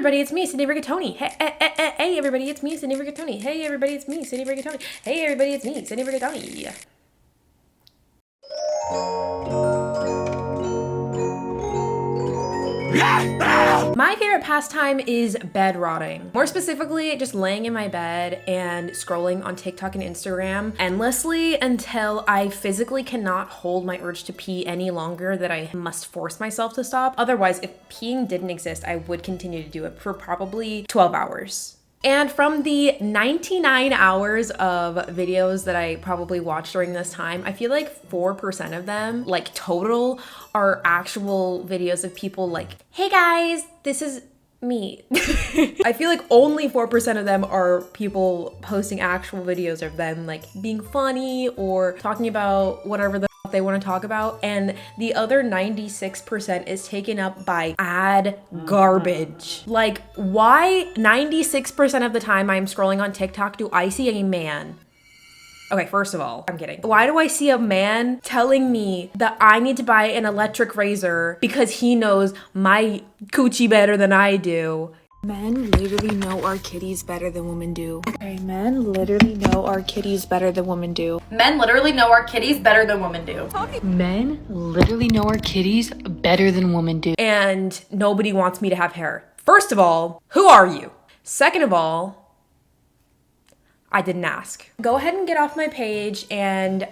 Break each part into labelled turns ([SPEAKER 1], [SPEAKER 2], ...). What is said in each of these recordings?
[SPEAKER 1] everybody, it's me, Cindy Rigatoni. Hey, everybody, it's me, Cindy Rigatoni. Hey, everybody, it's me, Cindy Rigatoni. Hey, everybody, it's me, Cindy Rigatoni. My favorite pastime is bed rotting. More specifically, just laying in my bed and scrolling on TikTok and Instagram endlessly until I physically cannot hold my urge to pee any longer, that I must force myself to stop. Otherwise, if peeing didn't exist, I would continue to do it for probably 12 hours. And from the 99 hours of videos that I probably watched during this time, I feel like 4% of them, like total, are actual videos of people like, hey guys, this is me. I feel like only 4% of them are people posting actual videos of them like being funny or talking about whatever the they want to talk about, and the other 96% is taken up by ad garbage. Like, why 96% of the time I'm scrolling on TikTok do I see a man? Okay, first of all, I'm kidding. Why do I see a man telling me that I need to buy an electric razor because he knows my coochie better than I do?
[SPEAKER 2] Men literally know our kitties better than women do. Okay, men literally know our kitties better than women do.
[SPEAKER 1] Men literally know our kitties better than women do.
[SPEAKER 2] Men literally know our kitties better than women do.
[SPEAKER 1] And nobody wants me to have hair. First of all, who are you? Second of all, I didn't ask. Go ahead and get off my page and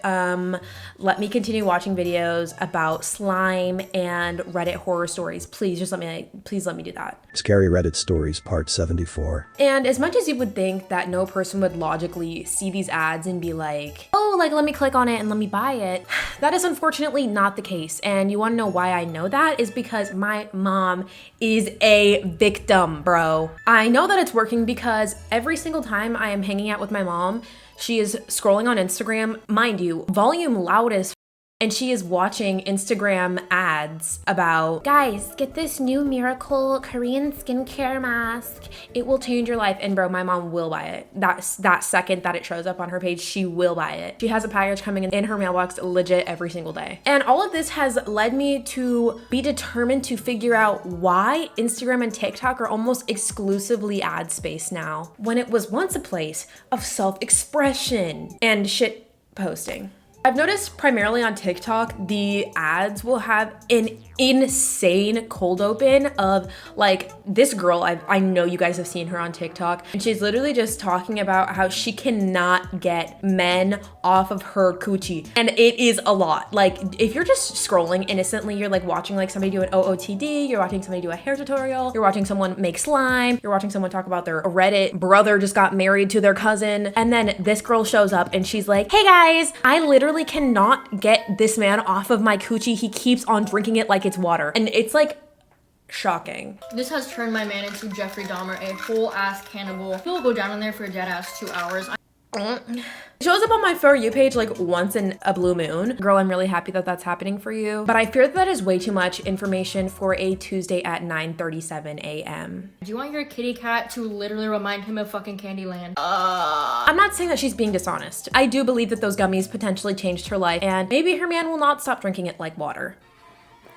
[SPEAKER 1] let me continue watching videos about slime and Reddit horror stories. Please just let me do that.
[SPEAKER 3] Scary Reddit Stories Part 74.
[SPEAKER 1] And as much as you would think that no person would logically see these ads and be like, oh, like let me click on it and let me buy it, that is unfortunately not the case. And you wanna know why I know that? Is because my mom is a victim, bro. I know that it's working because every single time I am hanging out with my mom, she is scrolling on Instagram, mind you, volume loud as and she is watching Instagram ads about, guys, get this new miracle Korean skincare mask. It will change your life. And bro, my mom will buy it. That second that it shows up on her page, she will buy it. She has a package coming in her mailbox legit every single day. And all of this has led me to be determined to figure out why Instagram and TikTok are almost exclusively ad space now, when it was once a place of self-expression and shit posting. I've noticed primarily on TikTok, the ads will have an insane cold open of like this girl, I know you guys have seen her on TikTok, and she's literally just talking about how she cannot get men off of her coochie. And it is a lot. Like if you're just scrolling innocently, you're like watching like somebody do an OOTD, you're watching somebody do a hair tutorial, you're watching someone make slime, you're watching someone talk about their Reddit brother just got married to their cousin, and then this girl shows up and she's like, hey guys, I literally cannot get this man off of my coochie. He keeps on drinking it like it's water. And it's like shocking.
[SPEAKER 4] This has turned my man into Jeffrey Dahmer, a whole ass cannibal. He'll go down in there for a dead ass 2 hours.
[SPEAKER 1] It shows up on my For You page like once in a blue moon. Girl, I'm really happy that that's happening for you. But I fear that is way too much information for a Tuesday at 9:37 a.m.
[SPEAKER 4] Do you want your kitty cat to literally remind him of fucking Candyland?
[SPEAKER 1] I'm not saying that she's being dishonest. I do believe that those gummies potentially changed her life, and maybe her man will not stop drinking it like water.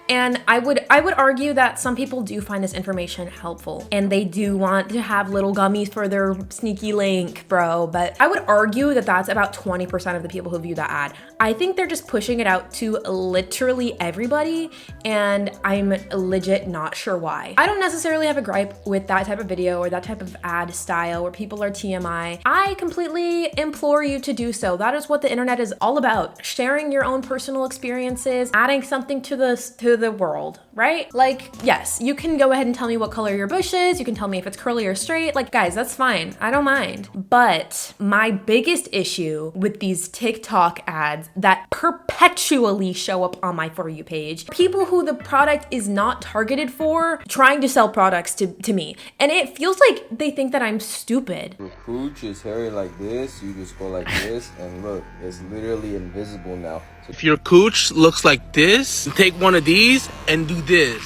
[SPEAKER 1] And I would argue that some people do find this information helpful and they do want to have little gummies for their sneaky link, bro. But I would argue that that's about 20% of the people who view that ad. I think they're just pushing it out to literally everybody, and I'm legit not sure why. I don't necessarily have a gripe with that type of video or that type of ad style where people are TMI. I completely implore you to do so. That is what the internet is all about. Sharing your own personal experiences, adding something to the world, right? Like, yes, you can go ahead and tell me what color your bush is. You can tell me if it's curly or straight. Like, guys, that's fine. I don't mind. But my biggest issue with these TikTok ads that perpetually show up on my For You page, people who the product is not targeted for, trying to sell products to me. And it feels like they think that I'm stupid.
[SPEAKER 5] Your cooch is hairy like this, you just go like this, and look, it's literally invisible now.
[SPEAKER 6] If your cooch looks like this, take one of these and do this.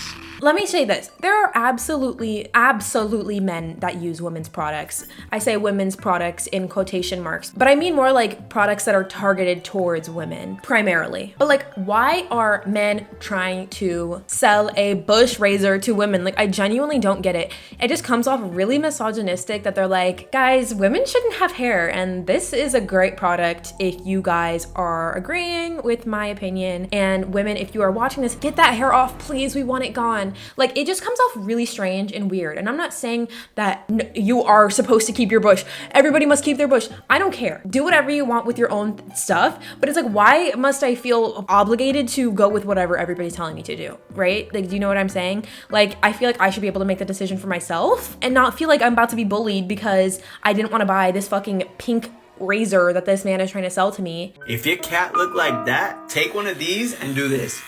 [SPEAKER 1] Let me say this. There are absolutely men that use women's products. I say women's products in quotation marks, but I mean more like products that are targeted towards women primarily. But like, why are men trying to sell a bush razor to women? Like, I genuinely don't get it. It just comes off really misogynistic that they're like, guys, women shouldn't have hair, and this is a great product if you guys are agreeing with my opinion. And women, if you are watching this, get that hair off, please. We want it gone. Like, it just comes off really strange and weird. And I'm not saying that you are supposed to keep your bush. Everybody must keep their bush. I don't care. Do whatever you want with your own stuff. But it's like, why must I feel obligated to go with whatever everybody's telling me to do, right? Like, do you know what I'm saying? Like, I feel like I should be able to make the decision for myself and not feel like I'm about to be bullied because I didn't want to buy this fucking pink razor that this man is trying to sell to me.
[SPEAKER 6] If your cat looked like that, take one of these and do this.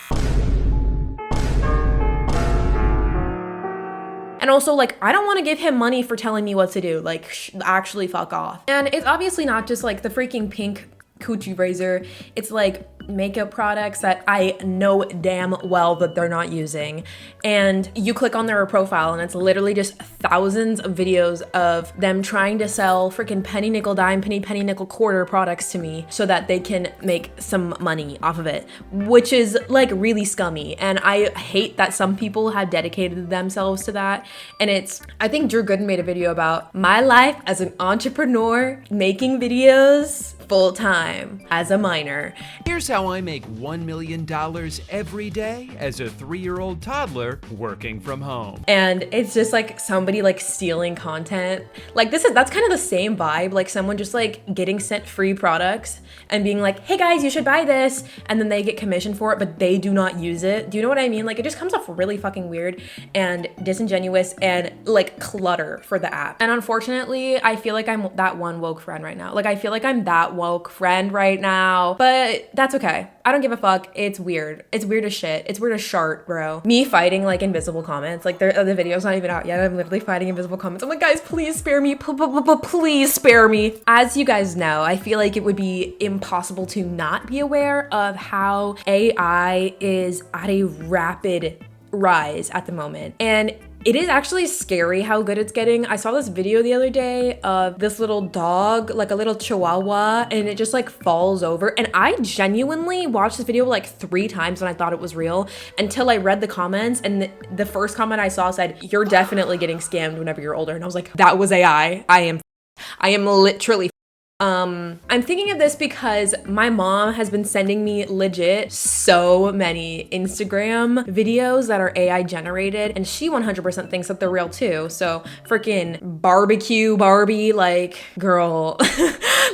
[SPEAKER 1] And also, like, I don't want to give him money for telling me what to do. Like, actually fuck off. And it's obviously not just like the freaking pink coochie razor. It's like makeup products that I know damn well that they're not using. And you click on their profile and it's literally just thousands of videos of them trying to sell freaking penny nickel dime, penny nickel quarter products to me so that they can make some money off of it, which is like really scummy. And I hate that some people have dedicated themselves to that. And I think Drew Gooden made a video about my life as an entrepreneur making videos full time as a minor.
[SPEAKER 7] Here's how I make $1 million every day as a 3-year-old toddler working from home.
[SPEAKER 1] And it's just like somebody like stealing content. Like that's kind of the same vibe, like someone just like getting sent free products and being like, hey guys, you should buy this. And then they get commissioned for it, but they do not use it. Do you know what I mean? Like, it just comes off really fucking weird and disingenuous and like clutter for the app. And unfortunately, I feel like I'm that one woke friend right now. Like, I feel like I'm that woke friend right now, but that's okay. I don't give a fuck. It's weird. It's weird as shit. It's weird as shart, bro. Me fighting like invisible comments. Like, the video's not even out yet. I'm literally fighting invisible comments. I'm like, guys, please spare me. Please spare me. As you guys know, I feel like it would be impossible to not be aware of how AI is at a rapid rise at the moment. And it is actually scary how good it's getting. I saw this video the other day of this little dog, like a little chihuahua, and it just like falls over. And I genuinely watched this video like 3 times when I thought it was real until I read the comments. And the first comment I saw said, you're definitely getting scammed whenever you're older. And I was like, that was AI. I am literally I'm thinking of this because my mom has been sending me legit so many Instagram videos that are AI generated, and she 100% thinks that they're real too. So freaking barbecue Barbie, like, girl,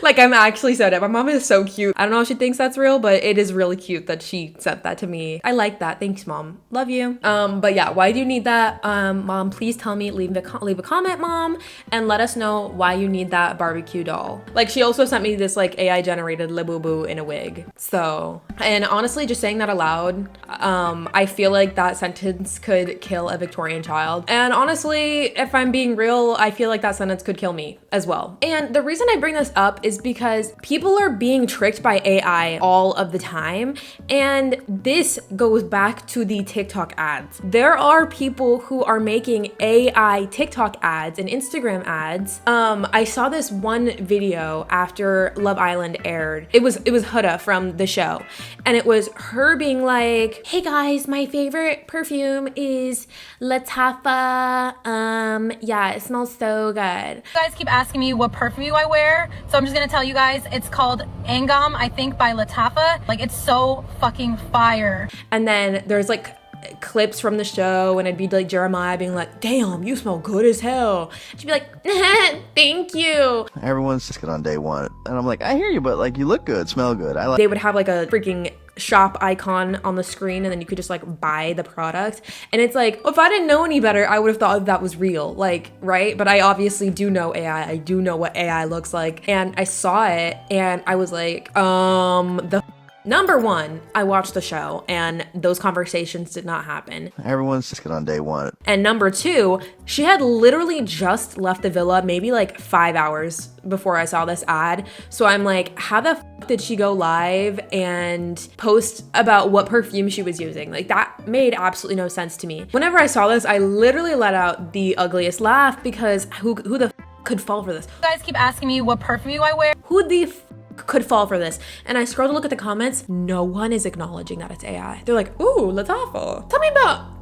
[SPEAKER 1] like, I'm actually so dead. My mom is so cute. I don't know if she thinks that's real, but it is really cute that she sent that to me. I like that. Thanks, mom. Love you. But yeah, why do you need that? Mom, please tell me, leave a comment, mom, and let us know why you need that barbecue doll. Like, she also sent me this like AI generated Labubu in a wig. So, and honestly, just saying that aloud, I feel like that sentence could kill a Victorian child. And honestly, if I'm being real, I feel like that sentence could kill me as well. And the reason I bring this up is because people are being tricked by AI all of the time. And this goes back to the TikTok ads. There are people who are making AI TikTok ads and Instagram ads. I saw this one video after Love Island aired. It was Huda from the show, and it was her being like, hey guys, my favorite perfume is Lattafa. Yeah, it smells so good.
[SPEAKER 8] You guys keep asking me what perfume I wear, so I'm just gonna tell you guys it's called Angam, I think, by Lattafa. Like, it's so fucking fire.
[SPEAKER 1] And then there's like clips from the show, and it'd be like Jeremiah being like, damn, you smell good as hell. She'd be like, thank you.
[SPEAKER 9] Everyone's just good on day one. And I'm like, I hear you, but like, you look good, smell good.
[SPEAKER 1] They would have like a freaking shop icon on the screen, and then you could just like buy the product. And it's like, if I didn't know any better, I would have thought that was real, like, right? But I obviously do know AI. I do know what AI looks like. And I saw it and I was like, Number one, I watched the show and those conversations did not happen.
[SPEAKER 9] Everyone's just on day one.
[SPEAKER 1] And number two, she had literally just left the villa maybe like 5 hours before I saw this ad. So I'm like, how the f did she go live and post about what perfume she was using? Like, that made absolutely no sense to me. Whenever I saw this, I literally let out the ugliest laugh because who the f could fall for this?
[SPEAKER 8] You guys keep asking me what perfume I wear.
[SPEAKER 1] Who the f could fall for this? And I scrolled to look at the comments. No one is acknowledging that it's AI. They're like, ooh, Latifah.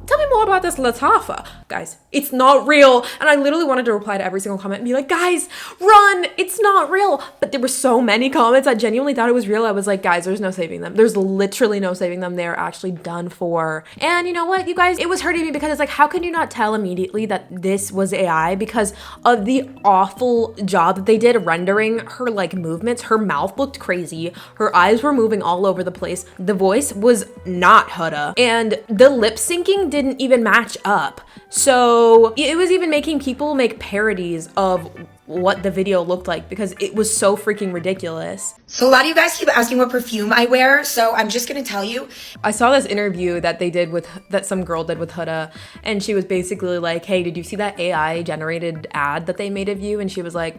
[SPEAKER 1] Tell me more about this Latifah. Guys, it's not real. And I literally wanted to reply to every single comment and be like, guys, run, it's not real. But there were so many comments that genuinely thought it was real. I was like, guys, there's no saving them. There's literally no saving them. They're actually done for. And you know what, you guys, it was hurting me because it's like, how can you not tell immediately that this was AI because of the awful job that they did rendering her like movements? Her mouth looked crazy. Her eyes were moving all over the place. The voice was not Huda. And the lip syncing didn't even match up. So it was even making people make parodies of what the video looked like because it was so freaking ridiculous.
[SPEAKER 10] So a lot of you guys keep asking what perfume I wear, so I'm just gonna tell you.
[SPEAKER 1] I saw this interview that some girl did with Huda, and she was basically like, hey, did you see that AI generated ad that they made of you? And she was like,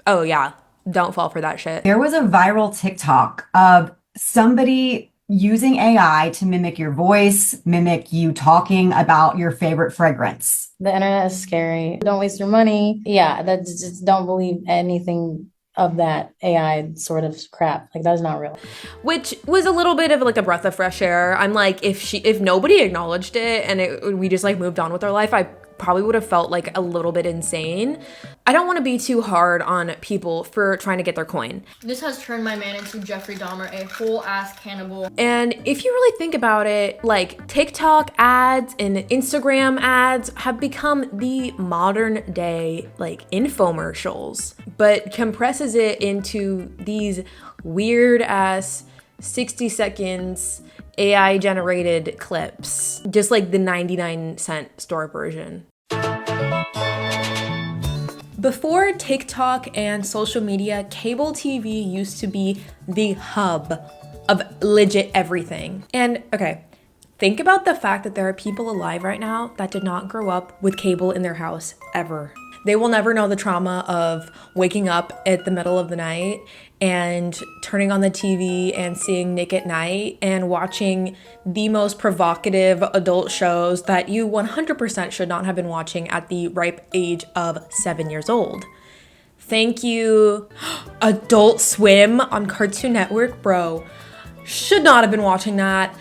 [SPEAKER 1] oh yeah, don't fall for that shit.
[SPEAKER 11] There was a viral TikTok of somebody using AI to mimic your voice, mimic you talking about your favorite fragrance.
[SPEAKER 12] The internet is scary. Don't waste your money. Yeah, just don't believe anything of that AI sort of crap. Like, that is not real.
[SPEAKER 1] Which was a little bit of like a breath of fresh air. I'm like, if nobody acknowledged it and we just like moved on with our life, I probably would have felt like a little bit insane. I don't want to be too hard on people for trying to get their coin.
[SPEAKER 4] This has turned my man into Jeffrey Dahmer, a whole ass cannibal.
[SPEAKER 1] And if you really think about it, like TikTok ads and Instagram ads have become the modern day like infomercials, but compresses it into these weird ass 60 seconds AI generated clips, just like the 99-cent store version. Before TikTok and social media, cable TV used to be the hub of legit everything. And okay, think about the fact that there are people alive right now that did not grow up with cable in their house ever. They will never know the trauma of waking up at the middle of the night and turning on the TV and seeing Nick at Night and watching the most provocative adult shows that you 100% should not have been watching at the ripe age of 7 years old. Thank you. Adult Swim on Cartoon Network, bro. Should not have been watching that.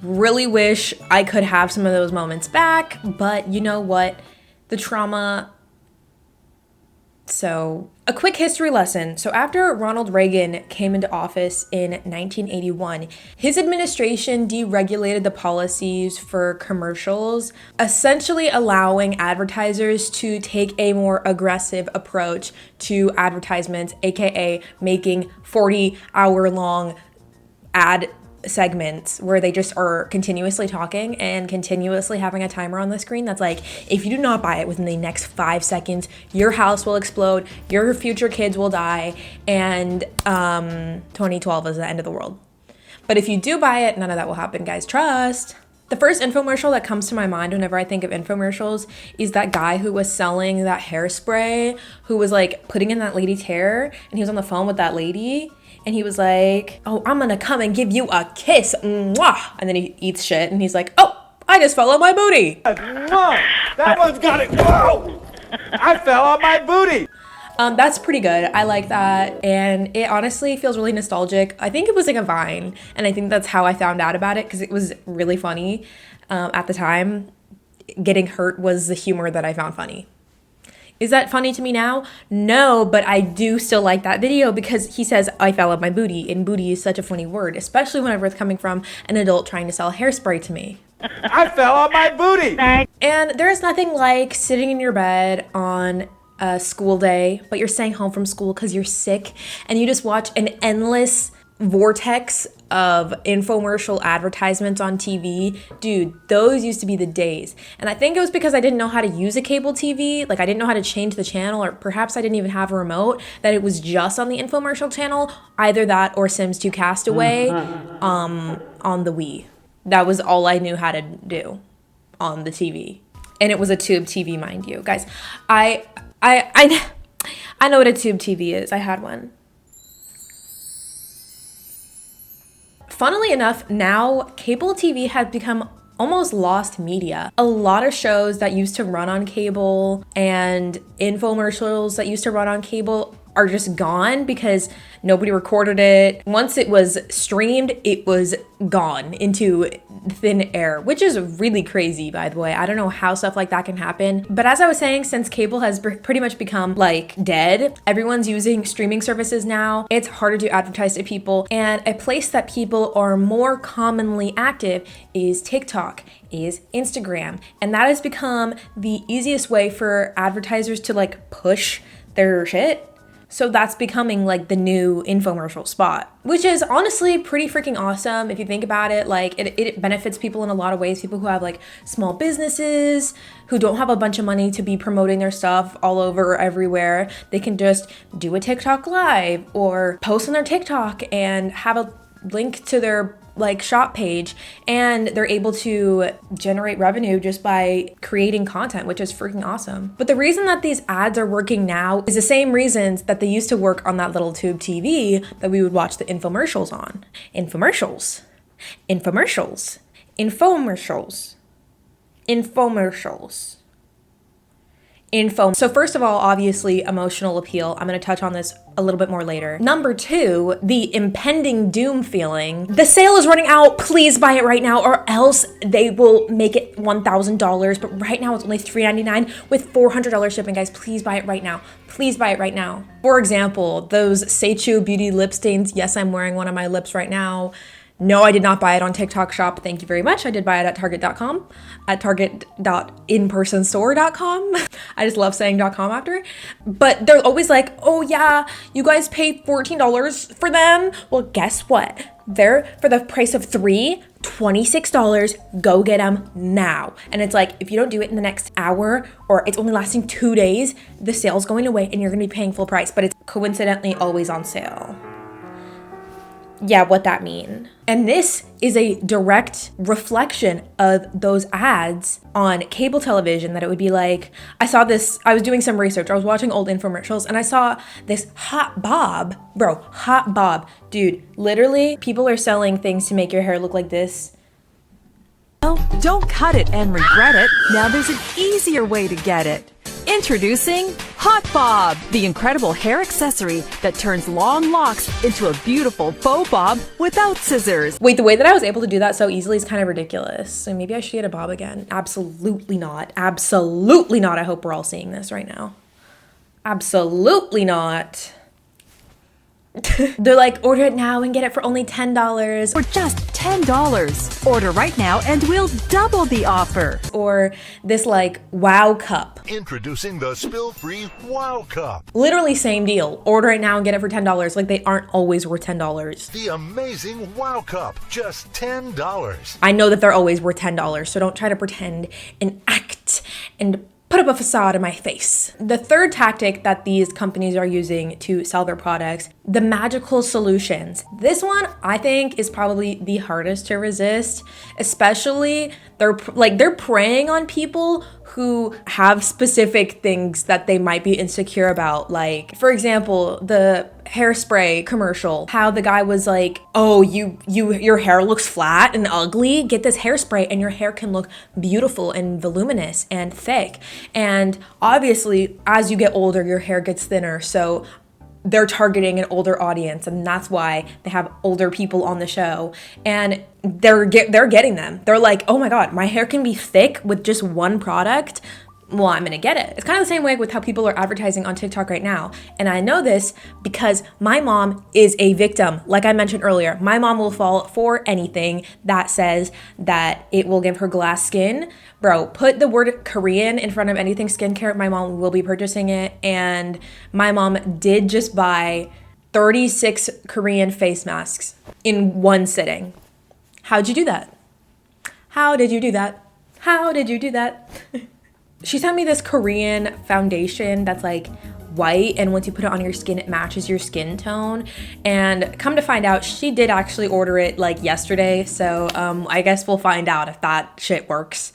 [SPEAKER 1] Really wish I could have some of those moments back, but you know what? The trauma. So, a quick history lesson. So after Ronald Reagan came into office in 1981, his administration deregulated the policies for commercials, essentially allowing advertisers to take a more aggressive approach to advertisements, aka making 40-hour-long ad segments where they just are continuously talking and continuously having a timer on the screen that's like, if you do not buy it within the next 5 seconds, your house will explode, your future kids will die, and 2012 is the end of the world. But if you do buy it, none of that will happen, guys. Trust. The first infomercial that comes to my mind whenever I think of infomercials is that guy who was selling that hairspray, who was like putting in that lady's hair, and he was on the phone with that lady. And he was like, oh, I'm gonna come and give you a kiss. Mwah. And then he eats shit and he's like, oh, I just fell on my booty.
[SPEAKER 13] That one's got it. Whoa! I fell on my booty.
[SPEAKER 1] That's pretty good. I like that. And it honestly feels really nostalgic. I think it was like a Vine. And I think that's how I found out about it because it was really funny at the time. Getting hurt was the humor that I found funny. Is that funny to me now? No, but I do still like that video because he says, I fell on my booty, and booty is such a funny word, especially whenever it's coming from an adult trying to sell hairspray to me.
[SPEAKER 13] I fell on my booty!
[SPEAKER 1] And there is nothing like sitting in your bed on a school day, but you're staying home from school because you're sick, and you just watch an endless vortex of infomercial advertisements on TV, dude, those used to be the days. And I think it was because I didn't know how to use a cable TV. Like I didn't know how to change the channel, or perhaps I didn't even have a remote, that it was just on the infomercial channel, either that or Sims 2 Castaway on the Wii. That was all I knew how to do on the TV. And it was a tube TV, mind you. Guys, I know what a tube TV is. I had one. Funnily enough, now cable TV has become almost lost media. A lot of shows that used to run on cable and infomercials that used to run on cable are just gone because nobody recorded it. Once it was streamed, it was gone into thin air, which is really crazy, by the way. I don't know how stuff like that can happen. But as I was saying, since cable has pretty much become like dead, everyone's using streaming services now. It's harder to advertise to people. And a place that people are more commonly active is TikTok, is Instagram. And that has become the easiest way for advertisers to like push their shit. So that's becoming like the new infomercial spot, which is honestly pretty freaking awesome if you think about it. Like it benefits people in a lot of ways. People who have like small businesses, who don't have a bunch of money to be promoting their stuff all over everywhere. They can just do a TikTok live or post on their TikTok and have a link to their like shop page, and they're able to generate revenue just by creating content, which is freaking awesome. But the reason that these ads are working now is the same reasons that they used to work on that little tube TV that we would watch the infomercials on. Infomercials. Infomercials. Infomercials. Infomercials. So first of all, obviously, emotional appeal. I'm going to touch on this a little bit more later. Number two, the impending doom feeling. The sale is running out. Please buy it right now, or else they will make it $1,000. But right now it's only $3.99 with $400 shipping. Guys, please buy it right now. Please buy it right now. For example, those Seichu beauty lip stains. Yes, I'm wearing one on my lips right now. No, I did not buy it on TikTok Shop. Thank you very much. I did buy it at Target.com, at Target.inpersonstore.com. I just love saying .com after. But they're always like, oh yeah, you guys paid $14 for them. Well, guess what? They're for the price of three, $26. Go get them now. And it's like, if you don't do it in the next hour, or it's only lasting 2 days, the sale's going away and you're gonna be paying full price. But it's coincidentally always on sale. Yeah, what that mean? And this is a direct reflection of those ads on cable television, that it would be like, I saw this, I was doing some research, I was watching old infomercials, and I saw this hot bob, bro, hot bob. Dude, literally, people are selling things to make your hair look like this.
[SPEAKER 14] Don't cut it and regret it. Now there's an easier way to get it. Introducing Hot Bob, the incredible hair accessory that turns long locks into a beautiful faux bob without scissors.
[SPEAKER 1] Wait, the way that I was able to do that so easily is kind of ridiculous. So maybe I should get a bob again. Absolutely not. Absolutely not. I hope we're all seeing this right now. Absolutely not. They're like, order it now and get it for only $10.
[SPEAKER 14] For just $10. Order right now and we'll double the offer.
[SPEAKER 1] Or this like wow cup.
[SPEAKER 15] Introducing the spill-free wow cup.
[SPEAKER 1] Literally same deal. Order it now and get it for $10. Like they aren't always worth $10.
[SPEAKER 15] The amazing wow cup, just $10.
[SPEAKER 1] I know that they're always worth $10, so don't try to pretend and act and put up a facade in my face. The third tactic that these companies are using to sell their products, the magical solutions. This one I think is probably the hardest to resist, especially they're preying on people who have specific things that they might be insecure about. Like, for example, the hairspray commercial, how the guy was like, oh, your hair looks flat and ugly. Get this hairspray and your hair can look beautiful and voluminous and thick. And obviously, as you get older, your hair gets thinner. So they're targeting an older audience, and that's why they have older people on the show, and they're getting them. They're like, oh my god, my hair can be thick with just one product. Well, I'm gonna get it. It's kind of the same way with how people are advertising on TikTok right now. And I know this because my mom is a victim. Like I mentioned earlier, my mom will fall for anything that says that it will give her glass skin. Bro, put the word Korean in front of anything skincare, my mom will be purchasing it. And my mom did just buy 36 Korean face masks in one sitting. How'd you do that? How did you do that? How did you do that? She sent me this Korean foundation that's like white, and once you put it on your skin, it matches your skin tone. And come to find out, she did actually order it like yesterday, so I guess we'll find out if that shit works.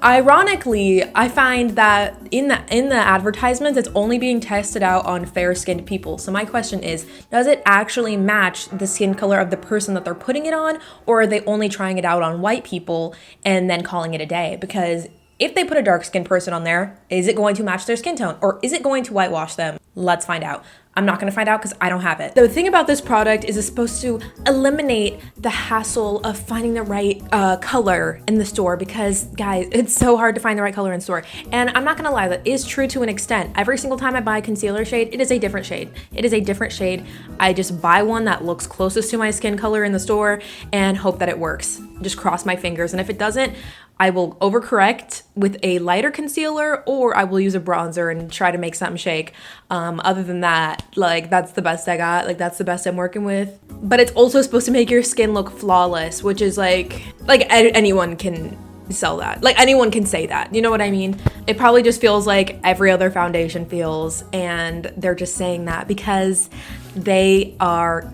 [SPEAKER 1] Ironically, I find that in the advertisements, it's only being tested out on fair-skinned people. So my question is, does it actually match the skin color of the person that they're putting it on, or are they only trying it out on white people and then calling it a day? Because if they put a dark-skinned person on there, is it going to match their skin tone, or is it going to whitewash them? Let's find out. I'm not gonna find out because I don't have it. The thing about this product is it's supposed to eliminate the hassle of finding the right color in the store, because guys, it's so hard to find the right color in store. And I'm not gonna lie, that is true to an extent. Every single time I buy a concealer shade, it is a different shade. It is a different shade. I just buy one that looks closest to my skin color in the store and hope that it works. Just cross my fingers. And if it doesn't, I will overcorrect with a lighter concealer, or I will use a bronzer and try to make something shake. Other than that, like, that's the best I got. Like, that's the best I'm working with. But it's also supposed to make your skin look flawless, which is like anyone can sell that. Like, anyone can say that. You know what I mean? It probably just feels like every other foundation feels, and they're just saying that because they are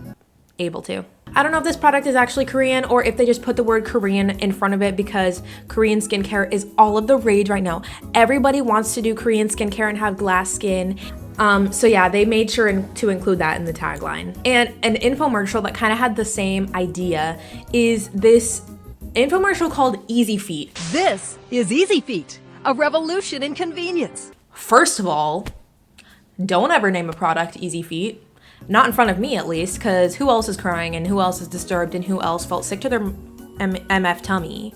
[SPEAKER 1] able to. I don't know if this product is actually Korean or if they just put the word Korean in front of it because Korean skincare is all of the rage right now. Everybody wants to do Korean skincare and have glass skin. So yeah, they made sure to include that in the tagline. And an infomercial that kind of had the same idea is this infomercial called Easy Feet.
[SPEAKER 14] This is Easy Feet, a revolution in convenience.
[SPEAKER 1] First of all, don't ever name a product Easy Feet. Not in front of me, at least, because who else is crying and who else is disturbed and who else felt sick to their MF tummy?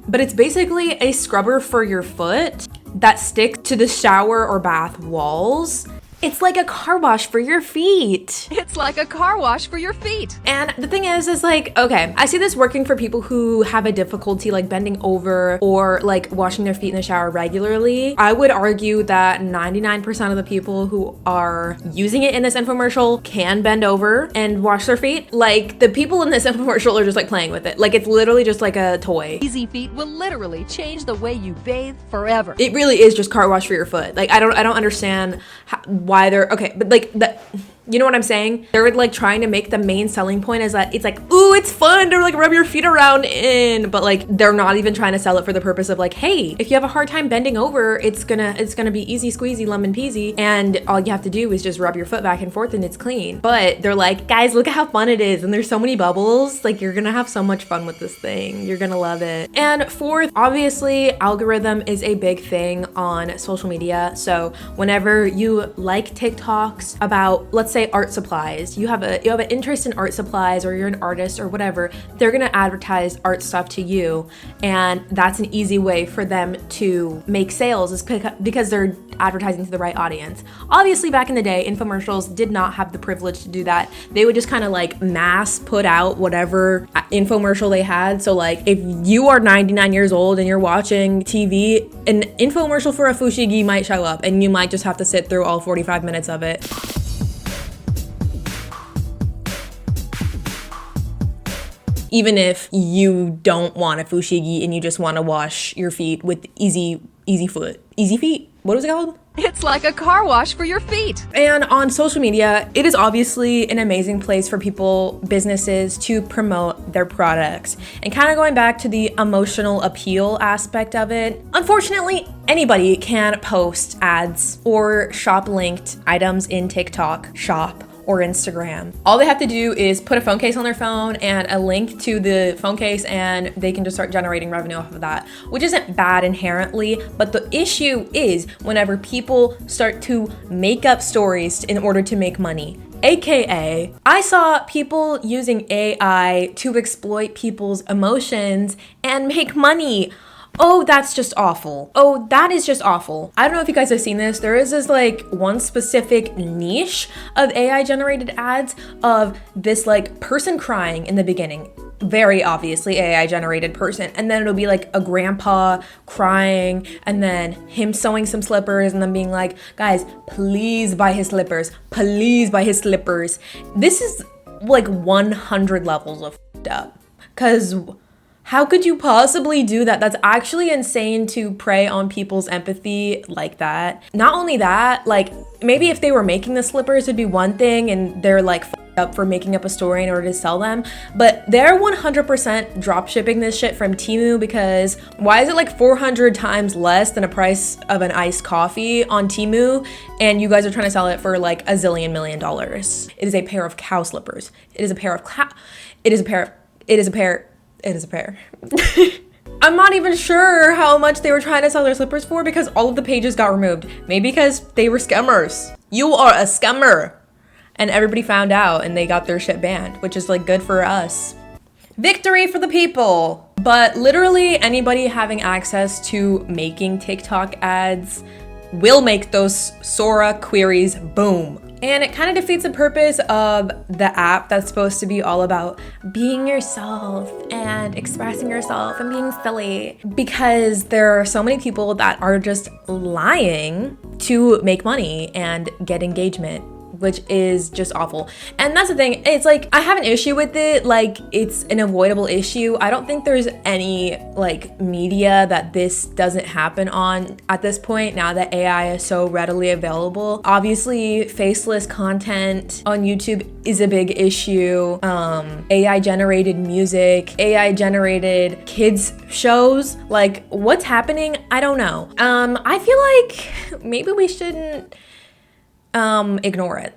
[SPEAKER 1] But it's basically a scrubber for your foot that sticks to the shower or bath walls. It's like a car wash for your feet.
[SPEAKER 14] It's like a car wash for your feet.
[SPEAKER 1] And the thing is like, okay, I see this working for people who have a difficulty like bending over or like washing their feet in the shower regularly. I would argue that 99% of the people who are using it in this infomercial can bend over and wash their feet. Like, the people in this infomercial are just like playing with it. Like, it's literally just like a toy.
[SPEAKER 14] Easy Feet will literally change the way you bathe forever.
[SPEAKER 1] It really is just car wash for your foot. Like, I don't understand why they're okay, but like that, you know what I'm saying? They're like trying to make the main selling point is that it's like, ooh, it's fun to like rub your feet around in, but like they're not even trying to sell it for the purpose of like, hey, if you have a hard time bending over, it's gonna be easy squeezy lemon peasy, and all you have to do is just rub your foot back and forth and it's clean. But they're like, guys, look at how fun it is, and there's so many bubbles. Like, you're gonna have so much fun with this thing. You're gonna love it. And fourth, obviously, algorithm is a big thing on social media. So whenever you like TikToks about, let's say, art supplies, you have an interest in art supplies, or you're an artist or whatever, they're gonna advertise art stuff to you, and that's an easy way for them to make sales, is because they're advertising to the right audience. Obviously, back in the day, infomercials did not have the privilege to do that. They would just kind of like mass put out whatever infomercial they had. So like, if you are 99 years old and you're watching TV, an infomercial for a fushigi might show up, and you might just have to sit through all 45 minutes of it. Even if you don't want a fushigi and you just want to wash your feet with easy feet. What was it called?
[SPEAKER 14] It's like a car wash for your feet.
[SPEAKER 1] And on social media, it is obviously an amazing place for people, businesses, to promote their products. And kind of going back to the emotional appeal aspect of it, unfortunately, anybody can post ads or shop linked items in TikTok Shop or Instagram. All they have to do is put a phone case on their phone and a link to the phone case, and they can just start generating revenue off of that, which isn't bad inherently. But the issue is whenever people start to make up stories in order to make money. AKA, I saw people using AI to exploit people's emotions and make money. Oh, that's just awful. Oh, that is just awful. I don't know if you guys have seen this. There is this like one specific niche of AI generated ads of this like person crying in the beginning. very obviously AI generated person, and then it'll be like a grandpa crying, and then him sewing some slippers, and then being like, guys, please buy his slippers, please buy his slippers. This is like 100 levels of f***ed up, because how could you possibly do that? That's actually insane to prey on people's empathy like that. Not only that, like maybe if they were making the slippers it'd be one thing and they're like f***ed up for making up a story in order to sell them, but they're 100% drop shipping this shit from Temu, because why is it like 400 times less than a price of an iced coffee on Temu, and you guys are trying to sell it for like a zillion million dollars? It is a pair of cow slippers. It is a pair of I'm not even sure how much they were trying to sell their slippers for, because all of the pages got removed. Maybe because they were scammers. You are a scammer. And everybody found out and they got their shit banned, which is like good for us. Victory for the people. But literally anybody having access to making TikTok ads will make those Sora queries boom. And it kind of defeats the purpose of the app that's supposed to be all about being yourself and expressing yourself and being silly, because there are so many people that are just lying to make money and get engagement, which is just awful. And that's the thing, it's like I have an issue with it, like it's an avoidable issue. I don't think there's any like media that this doesn't happen on at this point, now that AI is so readily available. Obviously faceless content on YouTube is a big issue. AI generated music, AI generated kids shows, like what's happening? I don't know. I feel like maybe we shouldn't ignore it.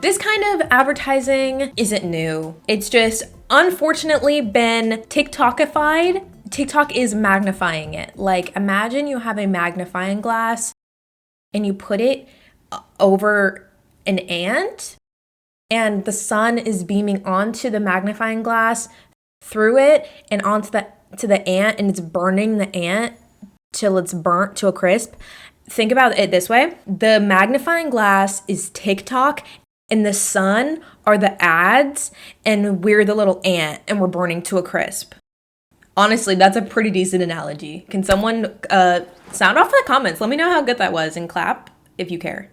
[SPEAKER 1] This kind of advertising isn't new. It's just unfortunately been TikTokified. TikTok is magnifying it. Like imagine you have a magnifying glass and you put it over an ant and the sun is beaming onto the magnifying glass through it and onto the ant, and it's burning the ant till it's burnt to a crisp. Think about it this way. The magnifying glass is TikTok and the sun are the ads, and we're the little ant and we're burning to a crisp. Honestly, that's a pretty decent analogy. Can someone sound off in the comments? Let me know how good that was and clap if you care.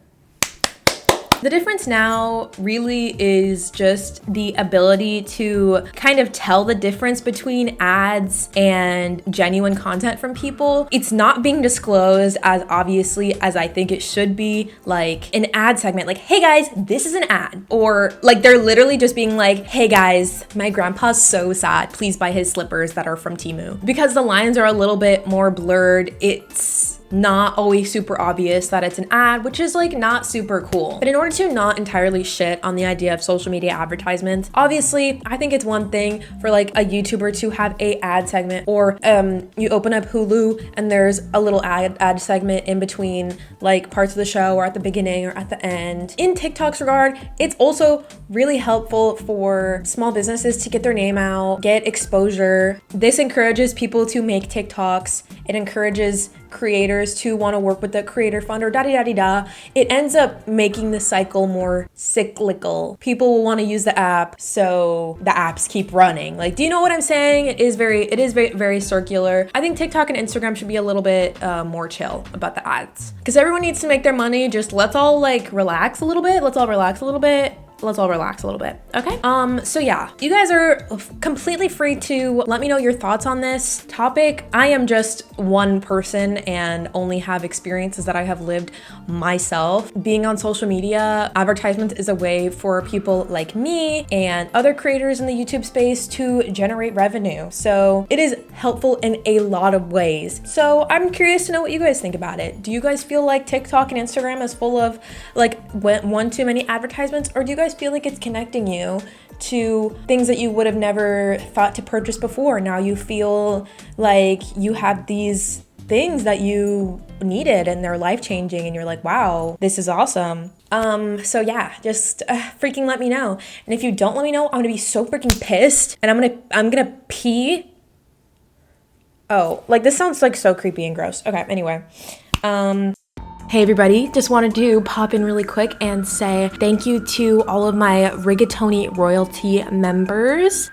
[SPEAKER 1] The difference now really is just the ability to kind of tell the difference between ads and genuine content from people. It's not being disclosed as obviously as I think it should be, like an ad segment, like, hey guys, this is an ad. Or like they're literally just being like, hey guys, my grandpa's so sad, please buy his slippers that are from Temu. Because the lines are a little bit more blurred, it's not always super obvious that it's an ad, which is like not super cool. But in order to not entirely shit on the idea of social media advertisements, obviously I think it's one thing for like a YouTuber to have a ad segment, or you open up Hulu and there's a little ad segment in between like parts of the show or at the beginning or at the end. In TikTok's regard, it's also really helpful for small businesses to get their name out, get exposure. This encourages people to make TikToks. It encourages creators to want to work with the creator fund or da-di-da-di-da. It ends up making the cycle more cyclical. People will want to use the app, so the apps keep running. Like, do you know what I'm saying? It is very circular. I think TikTok and Instagram should be a little bit more chill about the ads, because everyone needs to make their money. Just let's all like relax a little bit. Let's all relax a little bit. Okay? So yeah, you guys are completely free to let me know your thoughts on this topic. I am just one person and only have experiences that I have lived myself. Being on social media, advertisements is a way for people like me and other creators in the YouTube space to generate revenue. So it is helpful in a lot of ways. So I'm curious to know what you guys think about it. Do you guys feel like TikTok and Instagram is full of like one too many advertisements, or do you guys feel like it's connecting you to things that you would have never thought to purchase before? Now you feel like you have these things that you needed and they're life-changing and you're like, wow, this is awesome. So yeah, just freaking let me know. And if you don't let me know, I'm gonna be so freaking pissed and I'm gonna pee. Oh, like this sounds like so creepy and gross. Okay, anyway. Hey everybody, just wanted to pop in really quick and say thank you to all of my Rigatoni royalty members.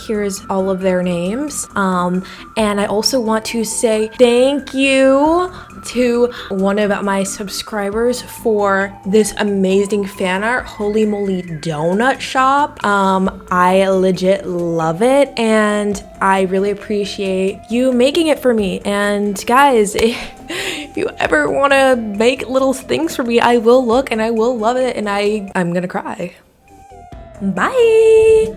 [SPEAKER 1] Here's all of their names. And I also want to say thank you to one of my subscribers for this amazing fan art, Holy Moly Donut Shop. I legit love it and I really appreciate you making it for me. And guys, if you ever want to make little things for me, I will look and I will love it and I'm gonna cry. Bye!